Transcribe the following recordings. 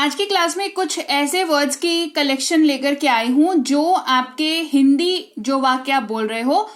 आज की क्लास में कुछ ऐसे वर्ड्स की कलेक्शन लेकर के आई हूं जो आपके हिंदी जो वाक्य आप बोल रहे हो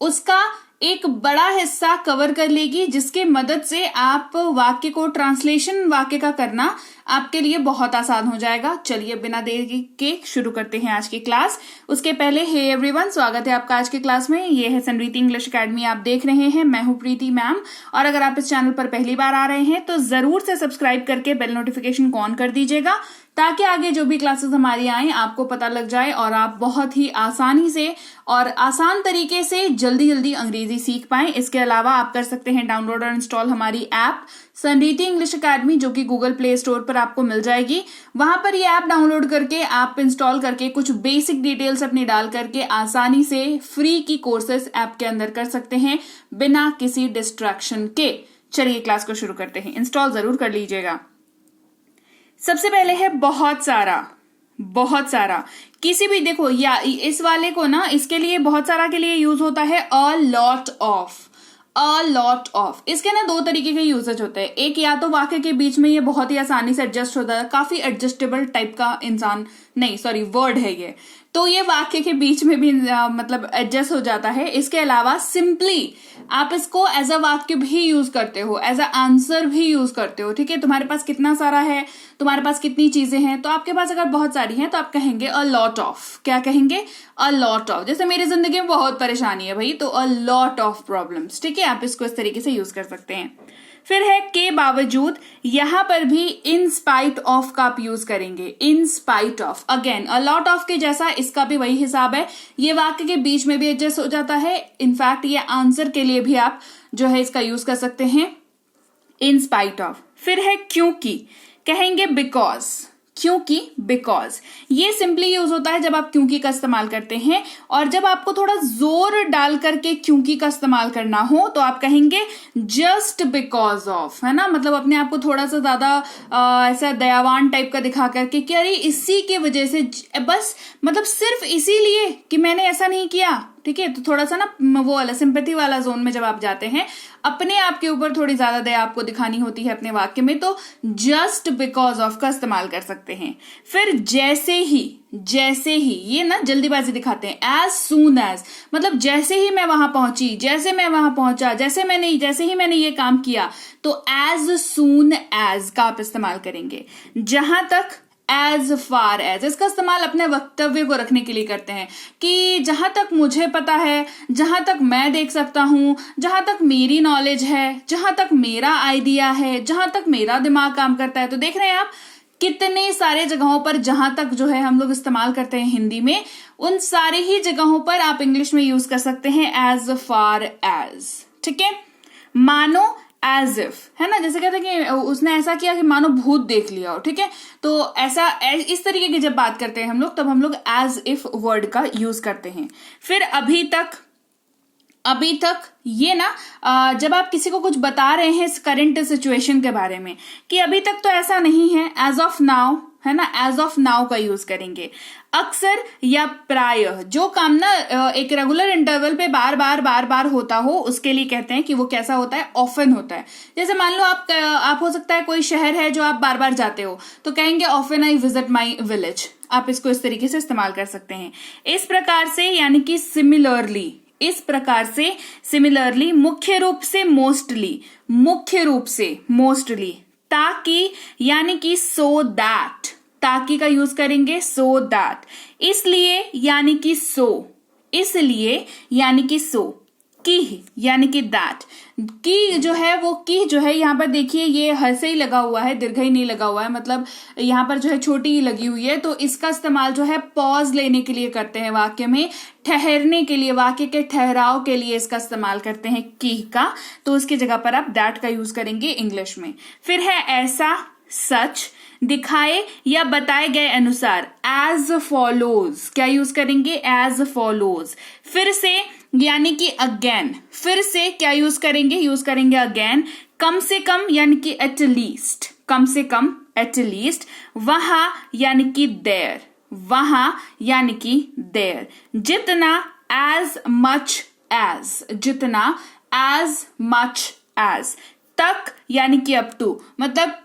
उसका एक बड़ा हिस्सा कवर कर लेगी, जिसके मदद से आप वाक्य को ट्रांसलेशन वाक्य का करना आपके लिए बहुत आसान हो जाएगा। चलिए बिना देरी के शुरू करते हैं आज की क्लास। उसके पहले हे एवरीवन, स्वागत है आपका आज की क्लास में। ये है समृद्धि इंग्लिश एकेडमी, आप देख रहे हैं। मैं हूं प्रीति मैम, और अगर आप इस चैनल पर पहली बार आ रहे हैं तो जरूर से सब्सक्राइब करके बेल नोटिफिकेशन को ऑन कर दीजिएगा, ताकि आगे जो भी क्लासेस हमारी आए आपको पता लग जाए और आप बहुत ही आसानी से और आसान तरीके से जल्दी जल्दी अंग्रेजी सीख पाएं। इसके अलावा आप कर सकते हैं डाउनलोड और इंस्टॉल हमारी ऐप समृद्धि इंग्लिश एकेडमी, जो कि गूगल प्ले स्टोर पर आपको मिल जाएगी। वहां पर ये ऐप डाउनलोड करके आप इंस्टॉल करके कुछ बेसिक डिटेल्स अपनी डाल करके आसानी से फ्री की कोर्सेस ऐप के अंदर कर सकते हैं बिना किसी डिस्ट्रैक्शन के। चलिए क्लास को शुरू करते हैं। इंस्टॉल जरूर कर लीजिएगा। सबसे पहले है बहुत सारा। किसी भी देखो या इस वाले को ना, इसके लिए बहुत सारा के लिए यूज होता है अ लॉट ऑफ। इसके ना दो तरीके के यूजेज होते हैं। एक, या तो वाक्य के बीच में ये बहुत ही आसानी से एडजस्ट होता है, काफी एडजस्टेबल टाइप का वर्ड है ये, तो ये वाक्य के बीच में भी मतलब एडजस्ट हो जाता है। इसके अलावा सिंपली आप इसको एज अ वाक्य भी यूज करते हो, एज अ आंसर भी यूज करते हो। ठीक है, तुम्हारे पास कितना सारा है, तुम्हारे पास कितनी चीजें हैं, तो आपके पास अगर बहुत सारी हैं तो आप कहेंगे अ लॉट ऑफ। क्या कहेंगे? A lot of. जैसे मेरी जिंदगी में बहुत परेशानी है भाई, तो अ लॉट ऑफ प्रॉब्लम्स। ठीक है, आप इसको इस तरीके से यूज कर सकते हैं। फिर है के बावजूद, यहां पर भी इन स्पाइट ऑफ का आप यूज करेंगे। In spite of, again a lot of के जैसा इसका भी वही हिसाब है। ये वाक्य के बीच में भी एडजस्ट हो जाता है। इनफैक्ट ये आंसर के लिए भी आप जो है इसका यूज कर सकते हैं, इन स्पाइट ऑफ। फिर है क्योंकि, कहेंगे बिकॉज। क्योंकि, बिकॉज। ये सिंपली यूज होता है जब आप क्योंकि का इस्तेमाल करते हैं, और जब आपको थोड़ा जोर डाल करके क्योंकि का इस्तेमाल करना हो तो आप कहेंगे जस्ट बिकॉज ऑफ, है ना। मतलब अपने आप को थोड़ा सा ज्यादा ऐसा दयावान टाइप का दिखा करके कि अरे इसी के वजह से, बस मतलब सिर्फ इसीलिए कि मैंने ऐसा नहीं किया। ठीक है, तो थोड़ा सा ना वो वाला सिंपैथी वाला जोन में जब आप जाते हैं, अपने आप के ऊपर थोड़ी ज्यादा दया आपको दिखानी होती है अपने वाक्य में, तो जस्ट बिकॉज ऑफ का इस्तेमाल कर सकते हैं। फिर जैसे ही ये ना जल्दीबाजी दिखाते हैं। एज सून एज, मतलब जैसे ही मैं वहां पहुंची, जैसे मैं वहां पहुंचा, जैसे ही मैंने ये काम किया, तो एज सून एज का आप इस्तेमाल करेंगे। जहां तक, एज फार एज, इसका इस्तेमाल अपने वक्तव्य को रखने के लिए करते हैं कि जहां तक मुझे पता है, जहां तक मैं देख सकता हूं, जहां तक मेरी नॉलेज है, जहां तक मेरा आइडिया है, जहां तक मेरा दिमाग काम करता है। तो देख रहे हैं आप कितने सारे जगहों पर जहां तक जो है हम लोग इस्तेमाल करते हैं हिंदी में, उन सारे ही जगहों पर आप इंग्लिश में यूज कर सकते हैं एज फार एज। ठीक है, मानो, एज इफ, है ना। जैसे कहते हैं कि उसने ऐसा किया कि मानो भूत देख लिया हो। ठीक है, तो ऐसा इस तरीके की जब बात करते हैं हम लोग, तब हम लोग एज इफ वर्ड का यूज करते हैं। फिर अभी तक ये ना जब आप किसी को कुछ बता रहे हैं इस करंट सिचुएशन के बारे में कि अभी तक तो ऐसा नहीं है, एज ऑफ नाउ, है ना, एज ऑफ नाउ का यूज करेंगे। अक्सर या प्रायः, जो काम ना एक रेगुलर इंटरवल पे बार बार होता हो, उसके लिए कहते हैं कि वो कैसा होता है, ऑफन होता है। जैसे मान लो आप हो सकता है कोई शहर है जो आप बार बार जाते हो, तो कहेंगे often I visit my village. आप इसको इस तरीके से इस्तेमाल कर सकते हैं। इस प्रकार से, यानी कि सिमिलरली, इस प्रकार से सिमिलरली, मुख्य रूप से मोस्टली, ताकि यानी कि सो दैट, ताकि का यूज करेंगे, सो दैट, इसलिए यानी कि सो, इसलिए यानी कि सो, की यानी कि दैट। की जो है वो की जो है यहाँ पर देखिए ये हर से ही लगा हुआ है, दीर्घ ही नहीं लगा हुआ है, मतलब यहाँ पर जो है छोटी ही लगी हुई है। तो इसका इस्तेमाल जो है पॉज लेने के लिए करते हैं वाक्य में, ठहरने के लिए, वाक्य के ठहराव के लिए इसका इस्तेमाल करते हैं की का। तो उसकी जगह पर आप दैट का यूज करेंगे इंग्लिश में। फिर है ऐसा, सच, दिखाए या बताए गए अनुसार, एज फॉलोज। क्या यूज करेंगे? As follows. फिर से यानी कि अगेन, फिर से क्या यूज करेंगे अगेन। कम से कम यानी कि एट लीस्ट, कम से कम एट लीस्ट। वहां यानी कि देयर, वहां यानी कि देयर। जितना, एज मच एज, जितना, एज मच एज। तक यानी कि अप टू, मतलब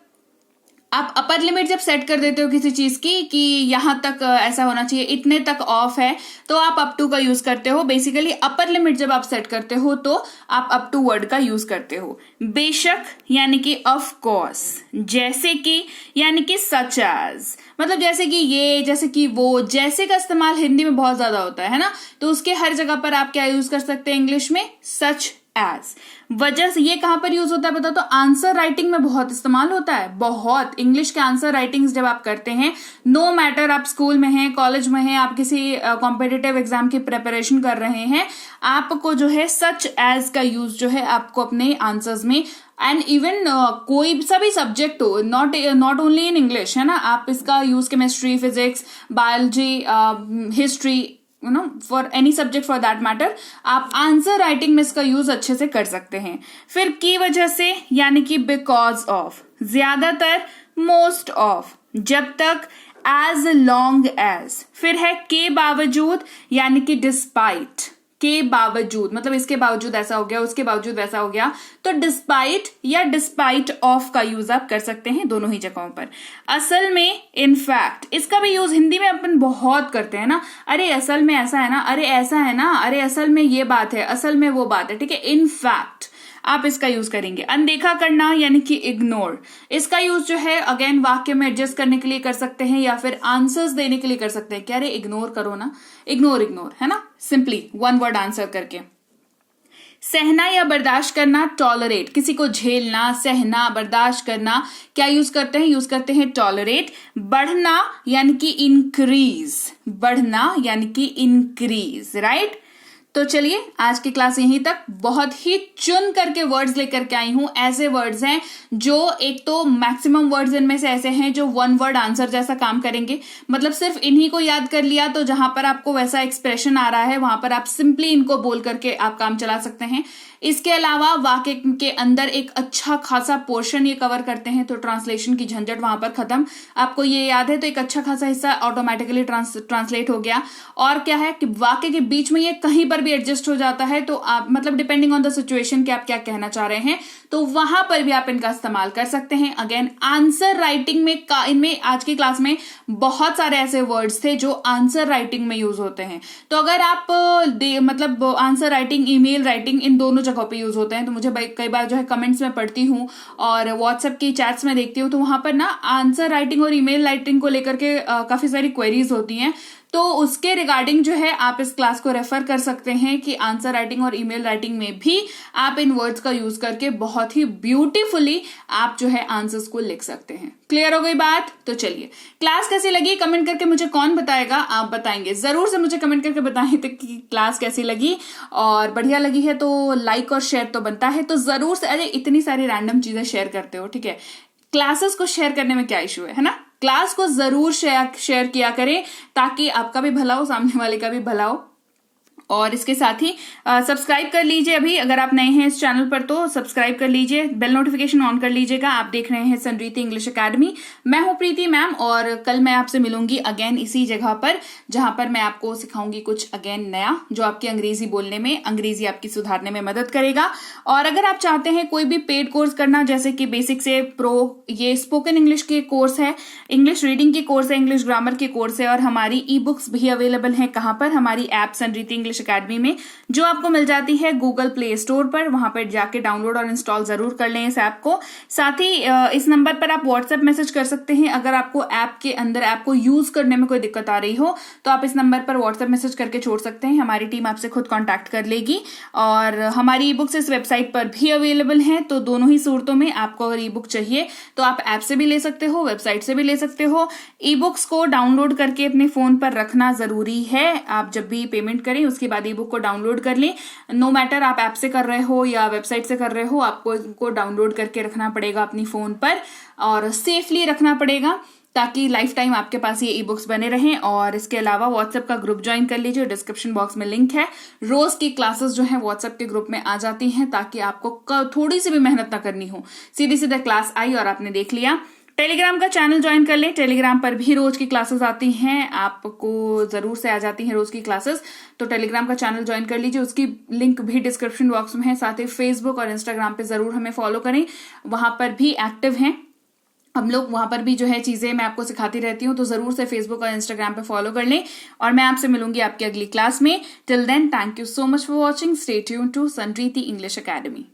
आप अपर लिमिट जब सेट कर देते हो किसी चीज की कि यहां तक ऐसा होना चाहिए, इतने तक ऑफ है, तो आप अप टू का यूज करते हो। बेसिकली अपर लिमिट जब आप सेट करते हो तो आप अप टू वर्ड का यूज करते हो। बेशक यानी कि ऑफ कोर्स, जैसे कि यानी कि सच एज, मतलब जैसे कि ये, जैसे कि वो, जैसे का इस्तेमाल हिंदी में बहुत ज्यादा होता है ना, तो उसके हर जगह पर आप क्या यूज कर सकते हैं इंग्लिश में, सच एज। वजह से ये कहां पर यूज होता है बता, तो आंसर राइटिंग में बहुत इस्तेमाल होता है, बहुत। इंग्लिश के आंसर राइटिंग्स जब आप करते हैं, नो मैटर आप स्कूल में हैं, कॉलेज में हैं, आप किसी कॉम्पिटिटिव एग्जाम की प्रिपरेशन कर रहे हैं, आपको जो है सच एज का यूज जो है आपको अपने आंसर्स में, एंड इवन कोई सभी सब्जेक्ट हो, नॉट ओनली इन इंग्लिश, है ना, आप इसका use chemistry, physics, biology, history, for any subject for that matter, आप आंसर राइटिंग में इसका यूज अच्छे से कर सकते हैं। फिर की वजह से यानी कि बिकॉज ऑफ, ज्यादातर, मोस्ट ऑफ, जब तक, एज लॉन्ग एज। फिर है के बावजूद यानी कि डिस्पाइट, के बावजूद मतलब इसके बावजूद ऐसा हो गया, उसके बावजूद वैसा हो गया, तो डिस्पाइट या डिस्पाइट ऑफ का यूज आप कर सकते हैं दोनों ही जगहों पर। असल में, इनफैक्ट, इसका भी यूज हिंदी में अपन बहुत करते हैं ना, अरे असल में ऐसा है ना, अरे ऐसा है ना, अरे असल में ये बात है, असल में वो बात है, ठीक है, इनफैक्ट आप इसका यूज करेंगे। अनदेखा करना यानी कि इग्नोर, इसका यूज जो है अगेन वाक्य में एडजस्ट करने के लिए कर सकते हैं या फिर आंसर्स देने के लिए कर सकते हैं। क्या अरे इग्नोर करो ना, इग्नोर, है ना, सिंपली वन वर्ड आंसर करके। सहना या बर्दाश्त करना, टॉलरेट, किसी को झेलना, सहना, बर्दाश्त करना, क्या यूज करते हैं, यूज करते हैं टॉलरेट। बढ़ना यानी कि इंक्रीज, बढ़ना यानी कि इंक्रीज, राइट। तो चलिए आज की क्लास यहीं तक। बहुत ही चुन करके वर्ड्स लेकर के आई हूं, ऐसे वर्ड्स हैं जो, एक तो मैक्सिमम वर्ड्स इनमें से ऐसे हैं जो वन वर्ड आंसर जैसा काम करेंगे, मतलब सिर्फ इन्हीं को याद कर लिया तो जहां पर आपको वैसा एक्सप्रेशन आ रहा है वहां पर आप सिंपली इनको बोल करके आप काम चला सकते हैं। इसके अलावा वाक्य के अंदर एक अच्छा खासा पोर्शन ये कवर करते हैं, तो ट्रांसलेशन की झंझट वहां पर खत्म। आपको ये याद है तो एक अच्छा खासा हिस्सा ऑटोमेटिकली ट्रांसलेट हो गया। और क्या है कि वाक्य के बीच में ये कहीं पर भी एडजस्ट हो जाता है, तो आप मतलब डिपेंडिंग ऑन द सिचुएशन कि आप क्या कहना चाह रहे हैं, तो वहां पर भी आप इनका इस्तेमाल कर सकते हैं। अगेन आंसर राइटिंग में इनमें आज की क्लास में बहुत सारे ऐसे वर्ड्स थे जो आंसर राइटिंग में यूज होते हैं। तो अगर आप मतलब आंसर राइटिंग, ईमेल राइटिंग, इन दोनों जगहों पे यूज होते हैं। तो मुझे कई बार जो है कमेंट्स में पढ़ती हूँ और व्हाट्सएप की चैट्स में देखती हूँ, तो वहां पर ना आंसर राइटिंग और ईमेल राइटिंग को लेकर के काफी सारी क्वेरीज होती हैं। तो उसके रिगार्डिंग जो है आप इस क्लास को रेफर कर सकते हैं कि आंसर राइटिंग और ईमेल राइटिंग में भी आप इन वर्ड्स का यूज करके बहुत ही ब्यूटीफुली आप जो है आंसर्स को लिख सकते हैं। क्लियर हो गई बात? तो चलिए, क्लास कैसी लगी कमेंट करके मुझे कौन बताएगा, आप बताएंगे जरूर से, मुझे कमेंट करके बताएं तो कि क्लास कैसी लगी, और बढ़िया लगी है तो लाइक और शेयर तो बनता है, तो जरूर से। अरे इतनी सारी रैंडम चीजें शेयर करते हो, ठीक है, क्लासेस को शेयर करने में क्या इशू है ना, क्लास को जरूर शेयर किया करें ताकि आपका भी भला हो, सामने वाले का भी भला हो। और इसके साथ ही सब्सक्राइब कर लीजिए, अभी अगर आप नए हैं इस चैनल पर तो सब्सक्राइब कर लीजिए, बेल नोटिफिकेशन ऑन कर लीजिएगा। आप देख रहे हैं संरीति इंग्लिश एकेडमी, मैं हूं प्रीति मैम, और कल मैं आपसे मिलूंगी अगेन इसी जगह पर, जहां पर मैं आपको सिखाऊंगी कुछ अगेन नया, जो आपकी अंग्रेजी बोलने में, अंग्रेजी आपकी सुधारने में मदद करेगा। और अगर आप चाहते हैं कोई भी पेड कोर्स करना, जैसे कि बेसिक से प्रो, ये स्पोकन इंग्लिश के कोर्स है, इंग्लिश रीडिंग के कोर्स है, इंग्लिश ग्रामर के कोर्स है, और हमारी ई बुक्स भी अवेलेबल है। कहां पर? हमारी ऐप संरीति इंग्लिश एकेडमी में, जो आपको मिल जाती है गूगल प्ले स्टोर पर, वहां पर जाके डाउनलोड और इंस्टॉल जरूर कर लें इस ऐप को। साथ ही इस नंबर पर आप व्हाट्सएप मैसेज कर सकते हैं, अगर आपको ऐप के अंदर ऐप को यूज करने में कोई दिक्कत आ रही हो तो आप इस नंबर पर व्हाट्सएप मैसेज करके छोड़ सकते हैं, हमारी टीम आपसे खुद कॉन्टैक्ट कर लेगी। और हमारी ई बुक्स इस वेबसाइट पर भी अवेलेबल है, तो दोनों ही सूरतों में आपको अगर ई बुक चाहिए तो आप ऐप से भी ले सकते हो, वेबसाइट से भी ले सकते हो। ई बुक्स को डाउनलोड करके अपने फोन पर रखना जरूरी है, आप जब भी पेमेंट करें उसके बाद ई बुक को डाउनलोड कर लें। नो मैटर आप ऐप से कर रहे हो या वेबसाइट से कर रहे हो, आपको इनको डाउनलोड करके रखना पड़ेगा अपनी फोन पर, और सेफली रखना पड़ेगा ताकि लाइफ टाइम आपके पास ये ई बुक्स बने रहें। और इसके अलावा व्हाट्सएप का ग्रुप ज्वाइन कर लीजिए, डिस्क्रिप्शन बॉक्स में लिंक है। रोज की क्लासेस जो है व्हाट्सएप के ग्रुप में आ जाती हैं, ताकि आपको थोड़ी सी भी मेहनत ना करनी हो, सीधी सीधा क्लास आई और आपने देख लिया। टेलीग्राम का चैनल ज्वाइन कर लें, टेलीग्राम पर भी रोज की क्लासेस आती हैं, आपको जरूर से आ जाती हैं रोज की क्लासेस, तो टेलीग्राम का चैनल ज्वाइन कर लीजिए, उसकी लिंक भी डिस्क्रिप्शन बॉक्स में है। साथ ही फेसबुक और इंस्टाग्राम पे जरूर हमें फॉलो करें, वहां पर भी एक्टिव हैं। हम लोग वहां पर भी जो है चीजें मैं आपको सिखाती रहती हूँ, तो जरूर से फेसबुक और इंस्टाग्राम पे फॉलो कर लें। और मैं आपसे मिलूंगी आपकी अगली क्लास में। Till then, thank you so much for watching. Stay tuned to Sanriti English academy.